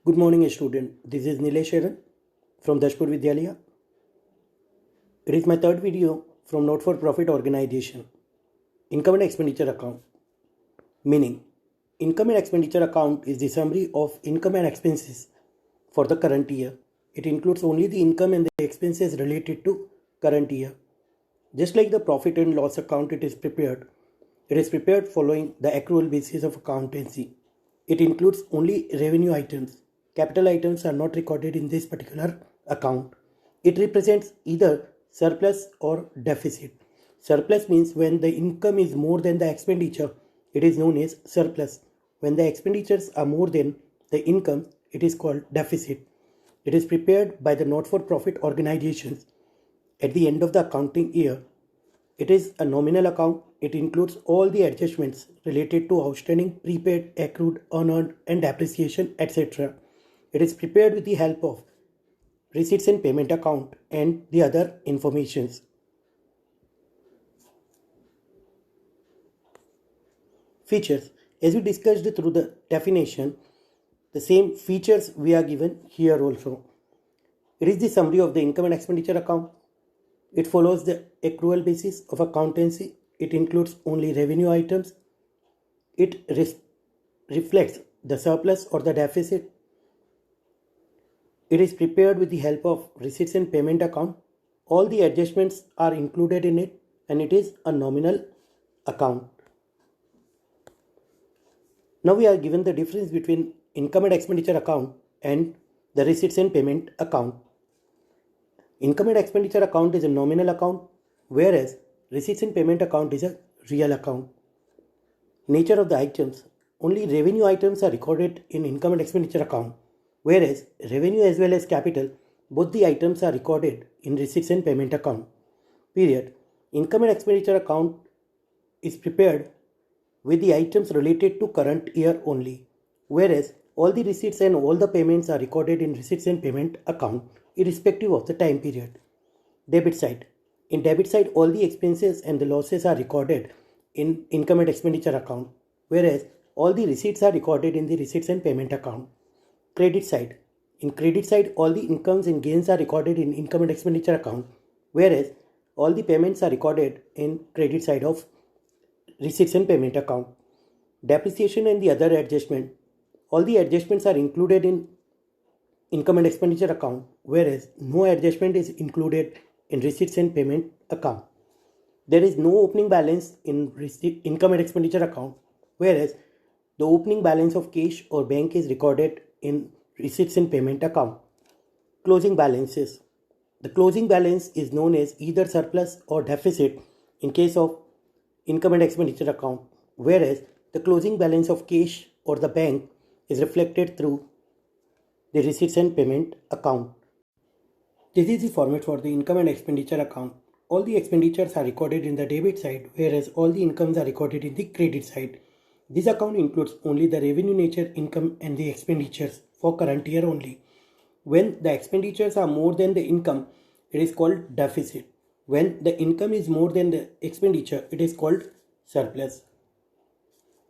Good morning, student. This is Nilesh Sharan from Dashpur Vidyalaya. It is my third video from not-for-profit organization, Income and Expenditure Account. Meaning, Income and Expenditure Account is the summary of income and expenses for the current year. It includes only the income and the expenses related to current year. Just like the profit and loss account, it is prepared following the accrual basis of accountancy. It includes only revenue items. Capital items are not recorded in this particular account. It represents either surplus or deficit. Surplus means when the income is more than the expenditure, it is known as surplus. When the expenditures are more than the income, it is called deficit. It is prepared by the not-for-profit organizations at the end of the accounting year. It is a nominal account. It includes all the adjustments related to outstanding, prepaid, accrued, unearned, and depreciation, etc. It is prepared with the help of receipts and payment account and the other informations. Features. As we discussed through the definition, the same features we are given here also. It is the summary of the income and expenditure account. It follows the accrual basis of accountancy. It includes only revenue items. It reflects the surplus or the deficit. It is prepared with the help of receipts and payment account. All the adjustments are included in it, and it is a nominal account. Now we are given the difference between income and expenditure account and the receipts and payment account. Income and expenditure account is a nominal account, whereas receipts and payment account is a real account. Nature of the items. Only revenue items are recorded in income and expenditure account, whereas revenue as well as capital, both the items are recorded in receipts and payment account. Period. Income and expenditure account is prepared with the items related to current year only, whereas all the receipts and all the payments are recorded in receipts and payment account irrespective of the time period. Debit side. In debit side, all the expenses and the losses are recorded in income and expenditure account, whereas all the receipts are recorded in the receipts and payment account. Credit side. In credit side, all the incomes and gains are recorded in income and expenditure account, whereas all the payments are recorded in credit side of receipts and payment account. Depreciation and the other adjustment. All the adjustments are included in income and expenditure account, whereas no adjustment is included in receipts and payment account. There is no opening balance in income and expenditure account, whereas the opening balance of cash or bank is recorded in receipts and payment account. Closing balances. The closing balance is known as either surplus or deficit in case of income and expenditure account, whereas the closing balance of cash or the bank is reflected through the receipts and payment account. This is the format for the income and expenditure account. All the expenditures are recorded in the debit side, whereas all the incomes are recorded in the credit side. This account includes only the revenue nature income and the expenditures for current year only. When the expenditures are more than the income, it is called deficit. When the income is more than the expenditure, it is called surplus.